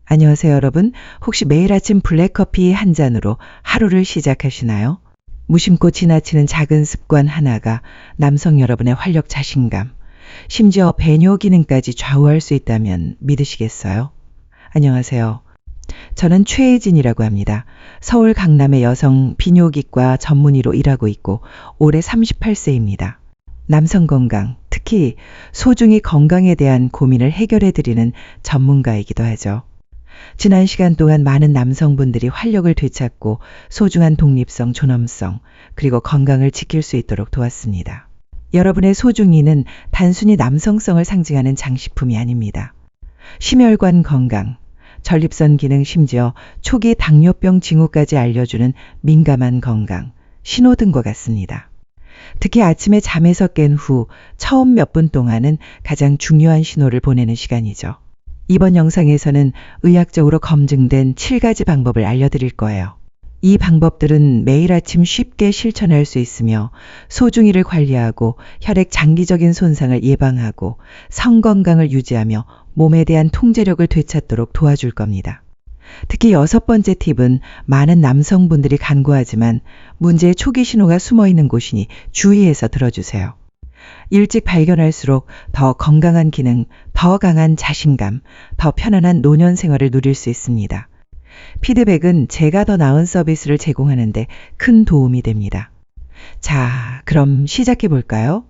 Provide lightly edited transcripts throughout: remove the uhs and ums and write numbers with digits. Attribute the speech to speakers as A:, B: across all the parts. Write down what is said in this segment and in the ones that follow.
A: 안녕하세요, 여러분. 혹시 매일 아침 블랙커피 한 잔으로 하루를 시작하시나요? 무심코 지나치는 작은 습관 하나가 남성 여러분의 활력 자신감, 심지어 배뇨 기능까지 좌우할 수 있다면 믿으시겠어요? 안녕하세요. 저는 최혜진이라고 합니다. 서울 강남의 여성 비뇨기과 전문의로 일하고 있고 올해 38세입니다. 남성 건강, 특히 소중히 건강에 대한 고민을 해결해 드리는 전문가이기도 하죠. 지난 시간 동안 많은 남성분들이 활력을 되찾고 소중한 독립성, 존엄성, 그리고 건강을 지킬 수 있도록 도왔습니다. 여러분의 소중이는 단순히 남성성을 상징하는 장식품이 아닙니다. 심혈관 건강, 전립선 기능, 심지어 초기 당뇨병 징후까지 알려주는 민감한 건강, 신호등과 같습니다. 특히 아침에 잠에서 깬 후 처음 몇 분 동안은 가장 중요한 신호를 보내는 시간이죠. 이번 영상에서는 의학적으로 검증된 7가지 방법을 알려드릴 거예요. 이 방법들은 매일 아침 쉽게 실천할 수 있으며 소중이를 관리하고 혈액 장기적인 손상을 예방하고 성 건강을 유지하며 몸에 대한 통제력을 되찾도록 도와줄 겁니다. 특히 6번째 팁은 많은 남성분들이 간구하지만 문제의 초기 신호가 숨어 있는 곳이니 주의해서 들어주세요. 일찍 발견할수록 더 건강한 기능, 더 강한 자신감, 더 편안한 노년 생활을 누릴 수 있습니다. 피드백은 제가 더 나은 서비스를 제공하는데 큰 도움이 됩니다. 자, 그럼 시작해 볼까요?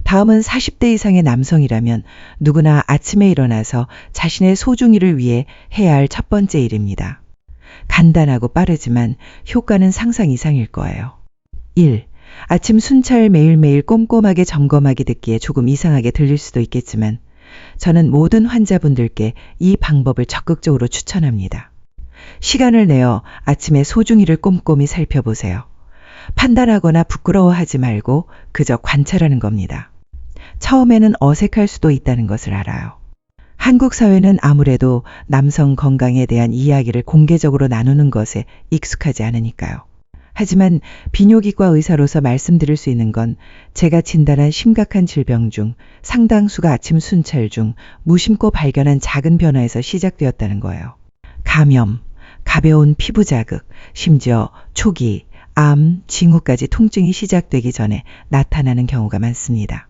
A: 다음은 40대 이상의 남성이라면 누구나 아침에 일어나서 자신의 소중이를 위해 해야 할 첫 번째 일입니다. 간단하고 빠르지만 효과는 상상 이상일 거예요. 1. 아침 순찰 매일매일 꼼꼼하게 점검하기 듣기에 조금 이상하게 들릴 수도 있겠지만 저는 모든 환자분들께 이 방법을 적극적으로 추천합니다. 시간을 내어 아침에 소중이를 꼼꼼히 살펴보세요. 판단하거나 부끄러워하지 말고 그저 관찰하는 겁니다. 처음에는 어색할 수도 있다는 것을 알아요. 한국 사회는 아무래도 남성 건강에 대한 이야기를 공개적으로 나누는 것에 익숙하지 않으니까요. 하지만 비뇨기과 의사로서 말씀드릴 수 있는 건 제가 진단한 심각한 질병 중 상당수가 아침 순찰 중 무심코 발견한 작은 변화에서 시작되었다는 거예요. 감염, 가벼운 피부 자극, 심지어 초기, 암, 징후까지 통증이 시작되기 전에 나타나는 경우가 많습니다.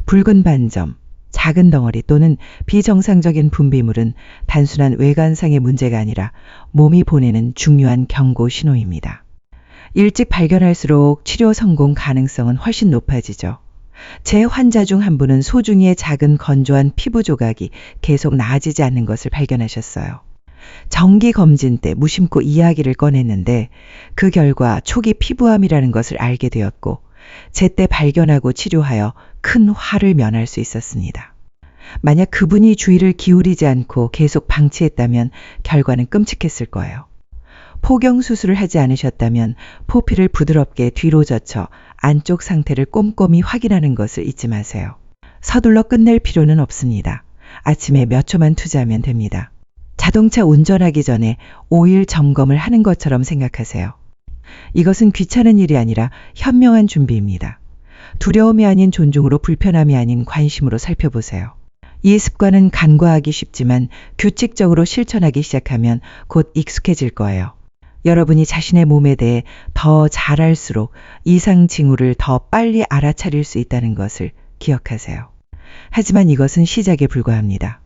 A: 붉은 반점, 작은 덩어리 또는 비정상적인 분비물은 단순한 외관상의 문제가 아니라 몸이 보내는 중요한 경고 신호입니다. 일찍 발견할수록 치료 성공 가능성은 훨씬 높아지죠. 제 환자 중 한 분은 소중이의 작은 건조한 피부 조각이 계속 나아지지 않는 것을 발견하셨어요. 정기 검진 때 무심코 이야기를 꺼냈는데 그 결과 초기 피부암이라는 것을 알게 되었고 제때 발견하고 치료하여 큰 화를 면할 수 있었습니다. 만약 그분이 주의를 기울이지 않고 계속 방치했다면 결과는 끔찍했을 거예요. 포경 수술을 하지 않으셨다면 포피를 부드럽게 뒤로 젖혀 안쪽 상태를 꼼꼼히 확인하는 것을 잊지 마세요. 서둘러 끝낼 필요는 없습니다. 아침에 몇 초만 투자하면 됩니다. 자동차 운전하기 전에 오일 점검을 하는 것처럼 생각하세요. 이것은 귀찮은 일이 아니라 현명한 준비입니다. 두려움이 아닌 존중으로, 불편함이 아닌 관심으로 살펴보세요. 이 습관은 간과하기 쉽지만 규칙적으로 실천하기 시작하면 곧 익숙해질 거예요. 여러분이 자신의 몸에 대해 더 잘 알수록 이상 징후를 더 빨리 알아차릴 수 있다는 것을 기억하세요. 하지만 이것은 시작에 불과합니다.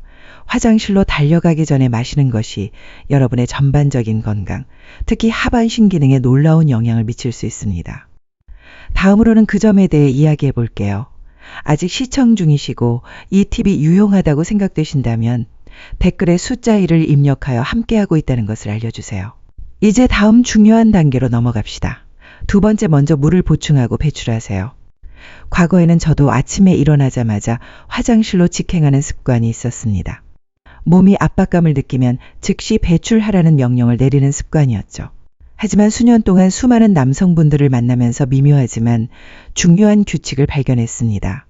A: 화장실로 달려가기 전에 마시는 것이 여러분의 전반적인 건강, 특히 하반신 기능에 놀라운 영향을 미칠 수 있습니다. 다음으로는 그 점에 대해 이야기해 볼게요. 아직 시청 중이시고 이 팁이 유용하다고 생각되신다면 댓글에 숫자 1을 입력하여 함께하고 있다는 것을 알려주세요. 이제 다음 중요한 단계로 넘어갑시다. 두 번째, 먼저 물을 보충하고 배출하세요. 과거에는 저도 아침에 일어나자마자 화장실로 직행하는 습관이 있었습니다. 몸이 압박감을 느끼면 즉시 배출하라는 명령을 내리는 습관이었죠. 하지만 수년 동안 수많은 남성분들을 만나면서 미묘하지만 중요한 규칙을 발견했습니다.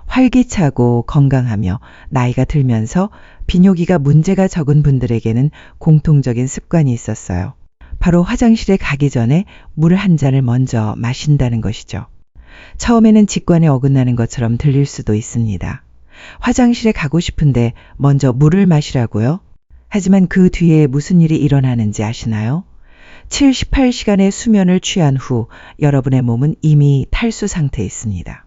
A: 활기차고 건강하며 나이가 들면서 비뇨기가 문제가 적은 분들에게는 공통적인 습관이 있었어요. 바로 화장실에 가기 전에 물 한 잔을 먼저 마신다는 것이죠. 처음에는 직관에 어긋나는 것처럼 들릴 수도 있습니다. 화장실에 가고 싶은데 먼저 물을 마시라고요? 하지만 그 뒤에 무슨 일이 일어나는지 아시나요? 78시간의 수면을 취한 후 여러분의 몸은 이미 탈수 상태에 있습니다.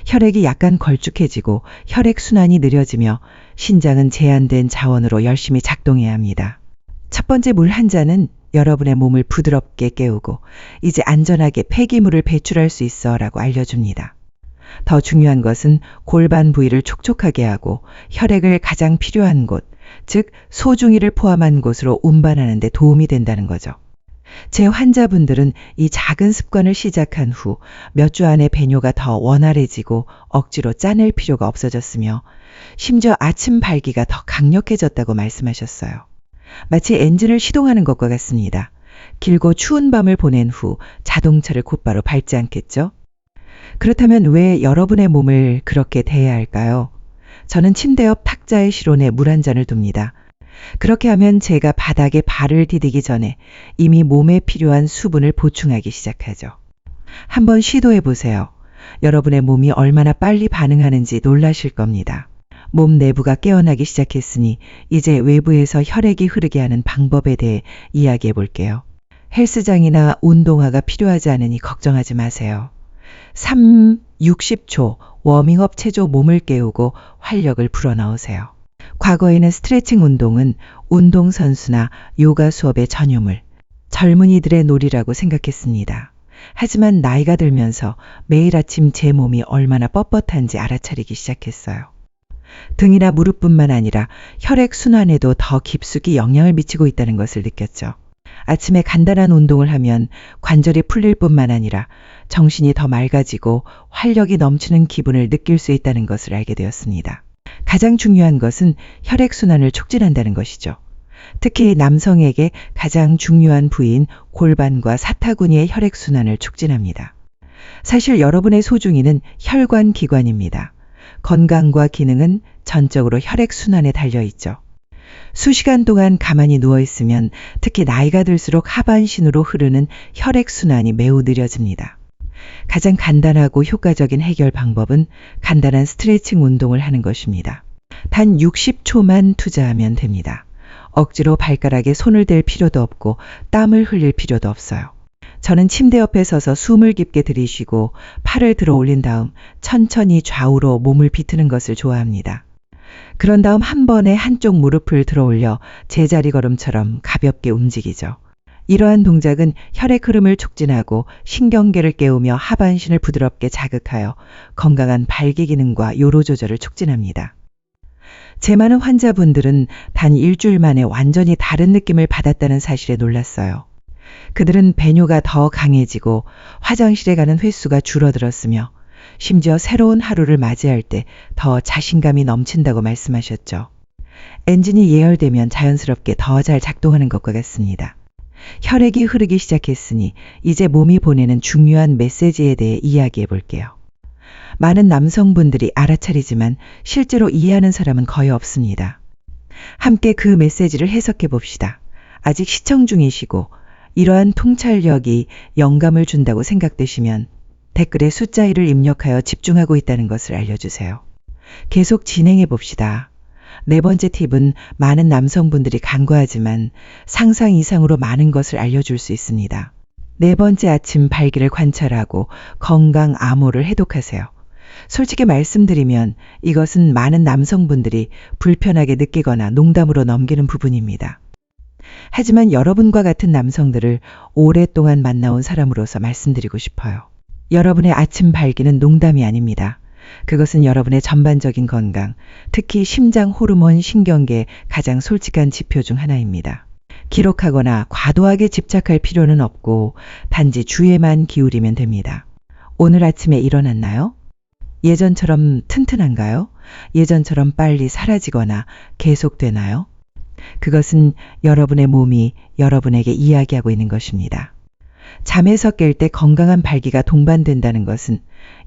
A: 혈액이 약간 걸쭉해지고 혈액순환이 느려지며 신장은 제한된 자원으로 열심히 작동해야 합니다. 첫 번째 물 한 잔은 여러분의 몸을 부드럽게 깨우고 이제 안전하게 폐기물을 배출할 수 있어 라고 알려줍니다. 더 중요한 것은 골반 부위를 촉촉하게 하고 혈액을 가장 필요한 곳, 즉 소중이를 포함한 곳으로 운반하는 데 도움이 된다는 거죠. 제 환자분들은 이 작은 습관을 시작한 후 몇 주 안에 배뇨가 더 원활해지고 억지로 짜낼 필요가 없어졌으며 심지어 아침 발기가 더 강력해졌다고 말씀하셨어요. 마치 엔진을 시동하는 것과 같습니다. 길고 추운 밤을 보낸 후 자동차를 곧바로 밟지 않겠죠? 그렇다면 왜 여러분의 몸을 그렇게 대해야 할까요? 저는 침대 옆 탁자의 실온에 물 한 잔을 둡니다. 그렇게 하면 제가 바닥에 발을 디디기 전에 이미 몸에 필요한 수분을 보충하기 시작하죠. 한번 시도해 보세요. 여러분의 몸이 얼마나 빨리 반응하는지 놀라실 겁니다. 몸 내부가 깨어나기 시작했으니 이제 외부에서 혈액이 흐르게 하는 방법에 대해 이야기해 볼게요. 헬스장이나 운동화가 필요하지 않으니 걱정하지 마세요. 60초 워밍업 체조 몸을 깨우고 활력을 불어넣으세요. 과거에는 스트레칭 운동은 운동선수나 요가 수업의 전유물, 젊은이들의 놀이라고 생각했습니다. 하지만 나이가 들면서 매일 아침 제 몸이 얼마나 뻣뻣한지 알아차리기 시작했어요. 등이나 무릎뿐만 아니라 혈액순환에도 더 깊숙이 영향을 미치고 있다는 것을 느꼈죠. 아침에 간단한 운동을 하면 관절이 풀릴 뿐만 아니라 정신이 더 맑아지고 활력이 넘치는 기분을 느낄 수 있다는 것을 알게 되었습니다. 가장 중요한 것은 혈액순환을 촉진한다는 것이죠. 특히 남성에게 가장 중요한 부위인 골반과 사타구니의 혈액순환을 촉진합니다. 사실 여러분의 소중이는 혈관기관입니다. 건강과 기능은 전적으로 혈액순환에 달려있죠. 수시간 동안 가만히 누워있으면 특히 나이가 들수록 하반신으로 흐르는 혈액순환이 매우 느려집니다. 가장 간단하고 효과적인 해결 방법은 간단한 스트레칭 운동을 하는 것입니다. 단 60초만 투자하면 됩니다. 억지로 발가락에 손을 댈 필요도 없고 땀을 흘릴 필요도 없어요. 저는 침대 옆에 서서 숨을 깊게 들이쉬고 팔을 들어 올린 다음 천천히 좌우로 몸을 비트는 것을 좋아합니다. 그런 다음 한 번에 한쪽 무릎을 들어 올려 제자리 걸음처럼 가볍게 움직이죠. 이러한 동작은 혈액 흐름을 촉진하고 신경계를 깨우며 하반신을 부드럽게 자극하여 건강한 발기 기능과 요로 조절을 촉진합니다. 제 많은 환자분들은 단 일주일 만에 완전히 다른 느낌을 받았다는 사실에 놀랐어요. 그들은 배뇨가 더 강해지고 화장실에 가는 횟수가 줄어들었으며 심지어 새로운 하루를 맞이할 때 더 자신감이 넘친다고 말씀하셨죠. 엔진이 예열되면 자연스럽게 더 잘 작동하는 것과 같습니다. 혈액이 흐르기 시작했으니 이제 몸이 보내는 중요한 메시지에 대해 이야기해 볼게요. 많은 남성분들이 알아차리지만 실제로 이해하는 사람은 거의 없습니다. 함께 그 메시지를 해석해 봅시다. 아직 시청 중이시고 이러한 통찰력이 영감을 준다고 생각되시면 댓글에 숫자 1을 입력하여 집중하고 있다는 것을 알려주세요. 계속 진행해 봅시다. 네 번째 팁은 많은 남성분들이 간과하지만 상상 이상으로 많은 것을 알려줄 수 있습니다. 네 번째 아침 발기를 관찰하고 건강 암호를 해독하세요. 솔직히 말씀드리면 이것은 많은 남성분들이 불편하게 느끼거나 농담으로 넘기는 부분입니다. 하지만 여러분과 같은 남성들을 오랫동안 만나온 사람으로서 말씀드리고 싶어요. 여러분의 아침 발기는 농담이 아닙니다. 그것은 여러분의 전반적인 건강, 특히 심장 호르몬 신경계의 가장 솔직한 지표 중 하나입니다. 기록하거나 과도하게 집착할 필요는 없고 단지 주의만 기울이면 됩니다. 오늘 아침에 일어났나요? 예전처럼 튼튼한가요? 예전처럼 빨리 사라지거나 계속되나요? 그것은 여러분의 몸이 여러분에게 이야기하고 있는 것입니다. 잠에서 깰 때 건강한 발기가 동반된다는 것은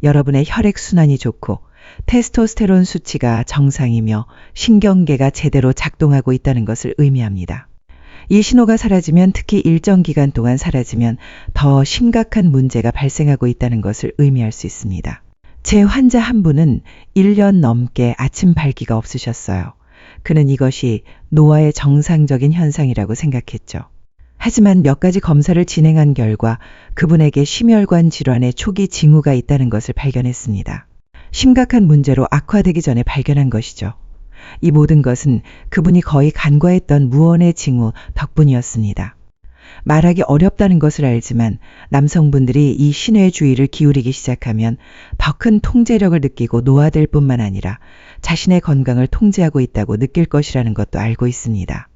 A: 여러분의 혈액순환이 좋고 테스토스테론 수치가 정상이며 신경계가 제대로 작동하고 있다는 것을 의미합니다. 이 신호가 사라지면, 특히 일정 기간 동안 사라지면 더 심각한 문제가 발생하고 있다는 것을 의미할 수 있습니다. 제 환자 한 분은 1년 넘게 아침 발기가 없으셨어요. 그는 이것이 노화의 정상적인 현상이라고 생각했죠. 하지만 몇 가지 검사를 진행한 결과 그분에게 심혈관 질환의 초기 징후가 있다는 것을 발견했습니다. 심각한 문제로 악화되기 전에 발견한 것이죠. 이 모든 것은 그분이 거의 간과했던 무언의 징후 덕분이었습니다. 말하기 어렵다는 것을 알지만 남성분들이 이 신의 주의를 기울이기 시작하면 더 큰 통제력을 느끼고 노화될 뿐만 아니라 자신의 건강을 통제하고 있다고 느낄 것이라는 것도 알고 있습니다.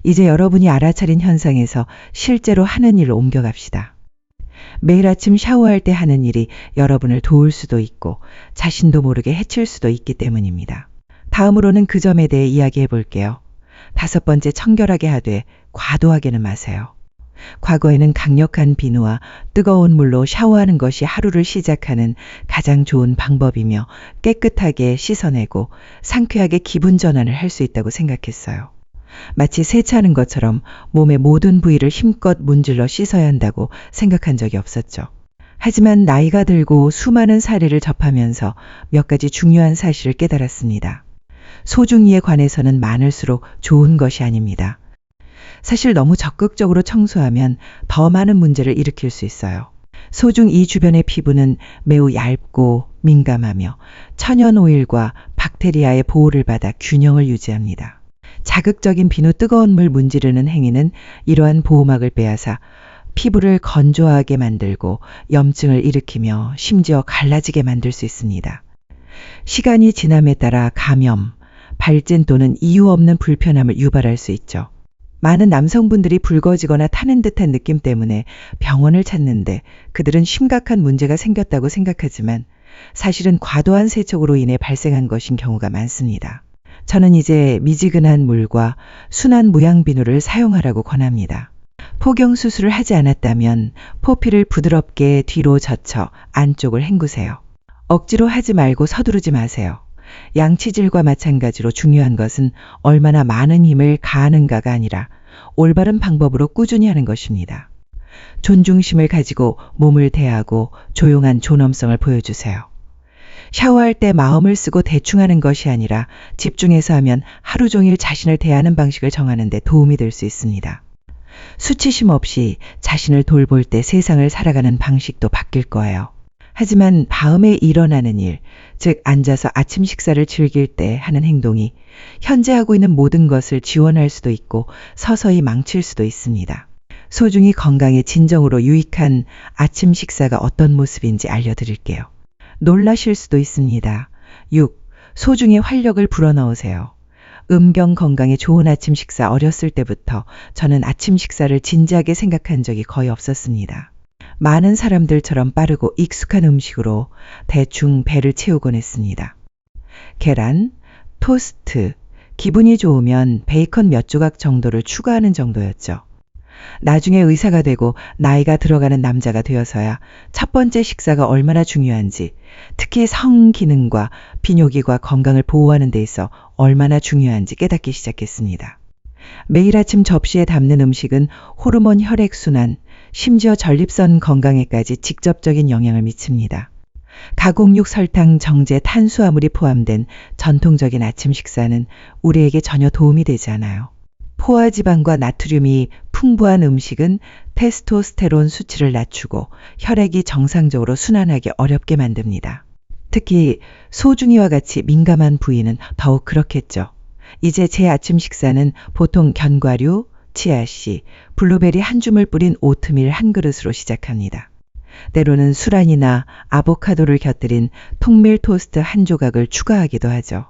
A: 이제 여러분이 알아차린 현상에서 실제로 하는 일로 옮겨갑시다. 매일 아침 샤워할 때 하는 일이 여러분을 도울 수도 있고 자신도 모르게 해칠 수도 있기 때문입니다. 다음으로는 그 점에 대해 이야기해 볼게요. 5번째, 청결하게 하되 과도하게는 마세요. 과거에는 강력한 비누와 뜨거운 물로 샤워하는 것이 하루를 시작하는 가장 좋은 방법이며 깨끗하게 씻어내고 상쾌하게 기분 전환을 할 수 있다고 생각했어요. 마치 세차하는 것처럼 몸의 모든 부위를 힘껏 문질러 씻어야 한다고 생각한 적이 없었죠. 하지만 나이가 들고 수많은 사례를 접하면서 몇 가지 중요한 사실을 깨달았습니다. 소중이에 관해서는 많을수록 좋은 것이 아닙니다. 사실 너무 적극적으로 청소하면 더 많은 문제를 일으킬 수 있어요. 소중이 주변의 피부는 매우 얇고 민감하며 천연 오일과 박테리아의 보호를 받아 균형을 유지합니다. 자극적인 비누 뜨거운 물 문지르는 행위는 이러한 보호막을 빼앗아 피부를 건조하게 만들고 염증을 일으키며 심지어 갈라지게 만들 수 있습니다. 시간이 지남에 따라 감염, 발진 또는 이유 없는 불편함을 유발할 수 있죠. 많은 남성분들이 붉어지거나 타는 듯한 느낌 때문에 병원을 찾는데 그들은 심각한 문제가 생겼다고 생각하지만 사실은 과도한 세척으로 인해 발생한 것인 경우가 많습니다. 저는 이제 미지근한 물과 순한 무향비누를 사용하라고 권합니다. 포경수술을 하지 않았다면 포피를 부드럽게 뒤로 젖혀 안쪽을 헹구세요. 억지로 하지 말고 서두르지 마세요. 양치질과 마찬가지로 중요한 것은 얼마나 많은 힘을 가하는가가 아니라 올바른 방법으로 꾸준히 하는 것입니다. 존중심을 가지고 몸을 대하고 조용한 존엄성을 보여주세요. 샤워할 때 마음을 쓰고 대충 하는 것이 아니라 집중해서 하면 하루 종일 자신을 대하는 방식을 정하는 데 도움이 될 수 있습니다. 수치심 없이 자신을 돌볼 때 세상을 살아가는 방식도 바뀔 거예요. 하지만 다음에 일어나는 일, 즉 앉아서 아침 식사를 즐길 때 하는 행동이 현재 하고 있는 모든 것을 지원할 수도 있고 서서히 망칠 수도 있습니다. 소중히 건강에 진정으로 유익한 아침 식사가 어떤 모습인지 알려드릴게요. 놀라실 수도 있습니다. 6. 소중히 활력을 불어넣으세요. 음경 건강에 좋은 아침 식사. 어렸을 때부터 저는 아침 식사를 진지하게 생각한 적이 거의 없었습니다. 많은 사람들처럼 빠르고 익숙한 음식으로 대충 배를 채우곤 했습니다. 계란, 토스트, 기분이 좋으면 베이컨 몇 조각 정도를 추가하는 정도였죠. 나중에 의사가 되고 나이가 들어가는 남자가 되어서야 첫 번째 식사가 얼마나 중요한지, 특히 성 기능과 비뇨기과 건강을 보호하는 데 있어 얼마나 중요한지 깨닫기 시작했습니다. 매일 아침 접시에 담는 음식은 호르몬 혈액순환, 심지어 전립선 건강에까지 직접적인 영향을 미칩니다. 가공육, 설탕, 정제, 탄수화물이 포함된 전통적인 아침 식사는 우리에게 전혀 도움이 되지 않아요. 포화지방과 나트륨이 풍부한 음식은 테스토스테론 수치를 낮추고 혈액이 정상적으로 순환하기 어렵게 만듭니다. 특히 소중이와 같이 민감한 부위는 더욱 그렇겠죠. 이제 제 아침 식사는 보통 견과류, 치아씨, 블루베리 한 줌을 뿌린 오트밀 한 그릇으로 시작합니다. 때로는 수란이나 아보카도를 곁들인 통밀 토스트 한 조각을 추가하기도 하죠.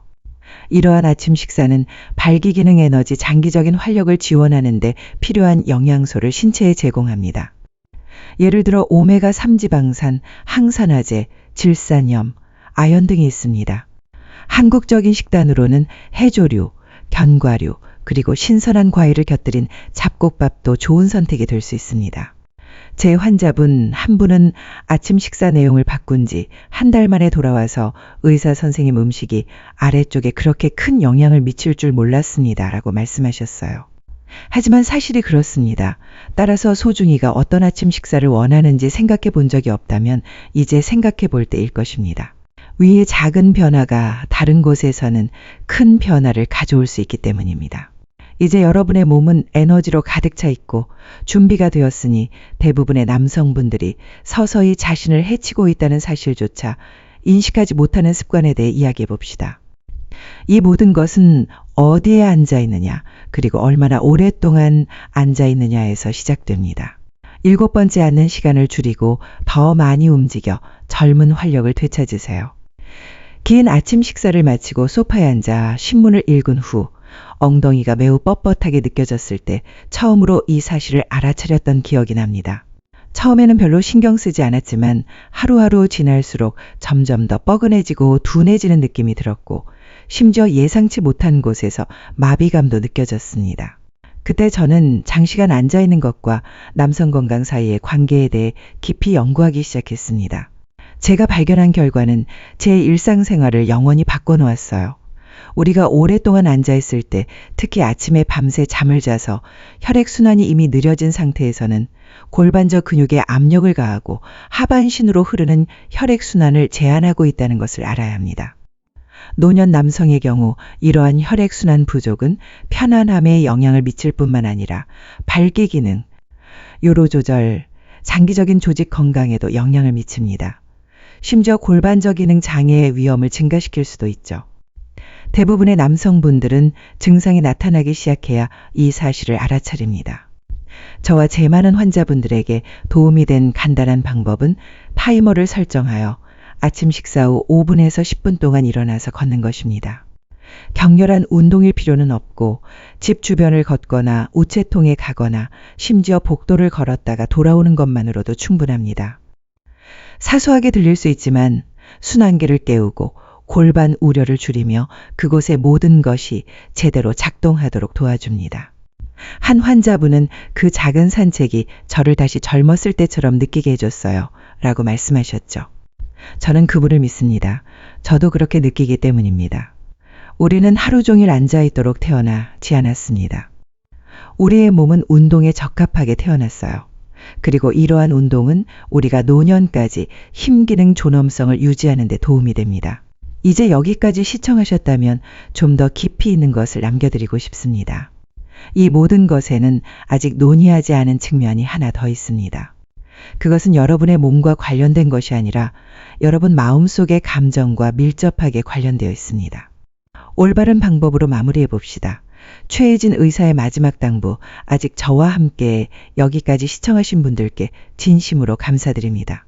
A: 이러한 아침 식사는 발기기능 에너지, 장기적인 활력을 지원하는 데 필요한 영양소를 신체에 제공합니다. 예를 들어 오메가3 지방산, 항산화제, 질산염, 아연 등이 있습니다. 한국적인 식단으로는 해조류, 견과류, 그리고 신선한 과일을 곁들인 잡곡밥도 좋은 선택이 될 수 있습니다. 제 환자분 한 분은 아침 식사 내용을 바꾼 지 한 달 만에 돌아와서 의사 선생님, 음식이 아래쪽에 그렇게 큰 영향을 미칠 줄 몰랐습니다 라고 말씀하셨어요. 하지만 사실이 그렇습니다. 따라서 소중이가 어떤 아침 식사를 원하는지 생각해 본 적이 없다면 이제 생각해 볼 때일 것입니다. 위의 작은 변화가 다른 곳에서는 큰 변화를 가져올 수 있기 때문입니다. 이제 여러분의 몸은 에너지로 가득 차 있고 준비가 되었으니 대부분의 남성분들이 서서히 자신을 해치고 있다는 사실조차 인식하지 못하는 습관에 대해 이야기해 봅시다. 이 모든 것은 어디에 앉아 있느냐, 그리고 얼마나 오랫동안 앉아 있느냐에서 시작됩니다. 7번째 앉는 시간을 줄이고 더 많이 움직여 젊은 활력을 되찾으세요. 긴 아침 식사를 마치고 소파에 앉아 신문을 읽은 후 엉덩이가 매우 뻣뻣하게 느껴졌을 때 처음으로 이 사실을 알아차렸던 기억이 납니다. 처음에는 별로 신경 쓰지 않았지만 하루하루 지날수록 점점 더 뻐근해지고 둔해지는 느낌이 들었고 심지어 예상치 못한 곳에서 마비감도 느껴졌습니다. 그때 저는 장시간 앉아 있는 것과 남성 건강 사이의 관계에 대해 깊이 연구하기 시작했습니다. 제가 발견한 결과는 제 일상생활을 영원히 바꿔놓았어요. 우리가 오랫동안 앉아있을 때, 특히 아침에 밤새 잠을 자서 혈액순환이 이미 느려진 상태에서는 골반저 근육에 압력을 가하고 하반신으로 흐르는 혈액순환을 제한하고 있다는 것을 알아야 합니다. 노년 남성의 경우 이러한 혈액순환 부족은 편안함에 영향을 미칠 뿐만 아니라 발기 기능, 요로 조절, 장기적인 조직 건강에도 영향을 미칩니다. 심지어 골반저 기능 장애의 위험을 증가시킬 수도 있죠. 대부분의 남성분들은 증상이 나타나기 시작해야 이 사실을 알아차립니다. 저와 제 많은 환자분들에게 도움이 된 간단한 방법은 타이머를 설정하여 아침 식사 후 5분에서 10분 동안 일어나서 걷는 것입니다. 격렬한 운동일 필요는 없고 집 주변을 걷거나 우체통에 가거나 심지어 복도를 걸었다가 돌아오는 것만으로도 충분합니다. 사소하게 들릴 수 있지만 순환계를 깨우고 골반 우려를 줄이며 그곳의 모든 것이 제대로 작동하도록 도와줍니다. 한 환자분은 그 작은 산책이 저를 다시 젊었을 때처럼 느끼게 해줬어요. 라고 말씀하셨죠. 저는 그분을 믿습니다. 저도 그렇게 느끼기 때문입니다. 우리는 하루 종일 앉아있도록 태어나지 않았습니다. 우리의 몸은 운동에 적합하게 태어났어요. 그리고 이러한 운동은 우리가 노년까지 힘기능 존엄성을 유지하는 데 도움이 됩니다. 이제 여기까지 시청하셨다면 좀 더 깊이 있는 것을 남겨드리고 싶습니다. 이 모든 것에는 아직 논의하지 않은 측면이 하나 더 있습니다. 그것은 여러분의 몸과 관련된 것이 아니라 여러분 마음속의 감정과 밀접하게 관련되어 있습니다. 올바른 방법으로 마무리해 봅시다. 최혜진 의사의 마지막 당부, 아직 저와 함께 여기까지 시청하신 분들께 진심으로 감사드립니다.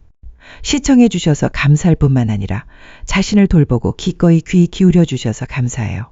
A: 시청해 주셔서 감사할 뿐만 아니라 자신을 돌보고 기꺼이 귀 기울여 주셔서 감사해요.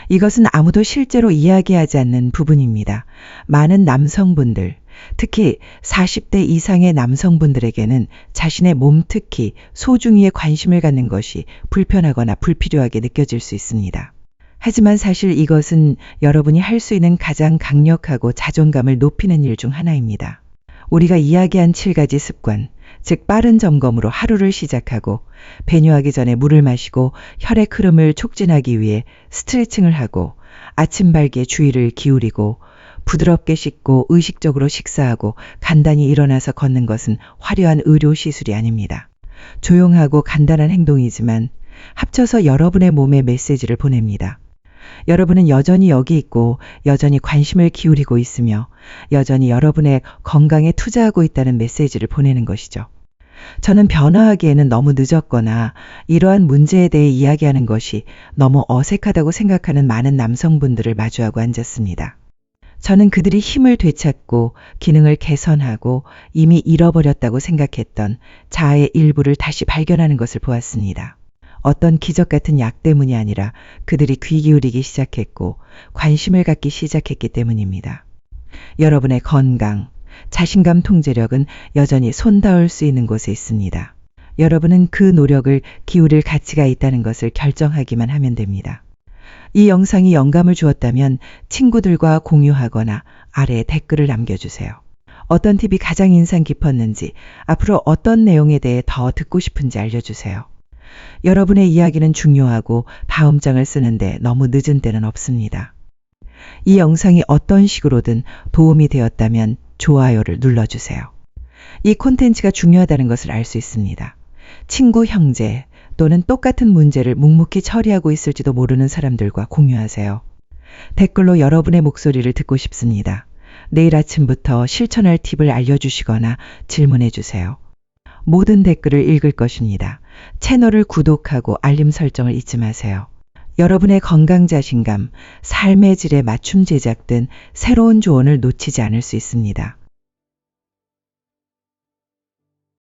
A: 이것은 아무도 실제로 이야기하지 않는 부분입니다. 많은 남성분들, 특히 40대 이상의 남성분들에게는 자신의 몸, 특히 소중이에 관심을 갖는 것이 불편하거나 불필요하게 느껴질 수 있습니다. 하지만 사실 이것은 여러분이 할 수 있는 가장 강력하고 자존감을 높이는 일 중 하나입니다. 우리가 이야기한 7가지 습관, 즉 빠른 점검으로 하루를 시작하고 배뇨하기 전에 물을 마시고 혈액 흐름을 촉진하기 위해 스트레칭을 하고 아침 발기에 주의를 기울이고 부드럽게 씻고 의식적으로 식사하고 간단히 일어나서 걷는 것은 화려한 의료 시술이 아닙니다. 조용하고 간단한 행동이지만 합쳐서 여러분의 몸에 메시지를 보냅니다. 여러분은 여전히 여기 있고 여전히 관심을 기울이고 있으며 여전히 여러분의 건강에 투자하고 있다는 메시지를 보내는 것이죠. 저는 변화하기에는 너무 늦었거나 이러한 문제에 대해 이야기하는 것이 너무 어색하다고 생각하는 많은 남성분들을 마주하고 앉았습니다. 저는 그들이 힘을 되찾고 기능을 개선하고 이미 잃어버렸다고 생각했던 자아의 일부를 다시 발견하는 것을 보았습니다. 어떤 기적 같은 약 때문이 아니라 그들이 귀 기울이기 시작했고 관심을 갖기 시작했기 때문입니다. 여러분의 건강, 자신감 통제력은 여전히 손 닿을 수 있는 곳에 있습니다. 여러분은 그 노력을 기울일 가치가 있다는 것을 결정하기만 하면 됩니다. 이 영상이 영감을 주었다면 친구들과 공유하거나 아래에 댓글을 남겨주세요. 어떤 팁이 가장 인상 깊었는지, 앞으로 어떤 내용에 대해 더 듣고 싶은지 알려주세요. 여러분의 이야기는 중요하고 다음 장을 쓰는데 너무 늦은 때는 없습니다. 이 영상이 어떤 식으로든 도움이 되었다면 좋아요를 눌러주세요. 이 콘텐츠가 중요하다는 것을 알 수 있습니다. 친구, 형제 또는 똑같은 문제를 묵묵히 처리하고 있을지도 모르는 사람들과 공유하세요. 댓글로 여러분의 목소리를 듣고 싶습니다. 내일 아침부터 실천할 팁을 알려주시거나 질문해 주세요. 모든 댓글을 읽을 것입니다. 채널을 구독하고 알림 설정을 잊지 마세요. 여러분의 건강 자신감, 삶의 질에 맞춤 제작된 새로운 조언을 놓치지 않을 수 있습니다.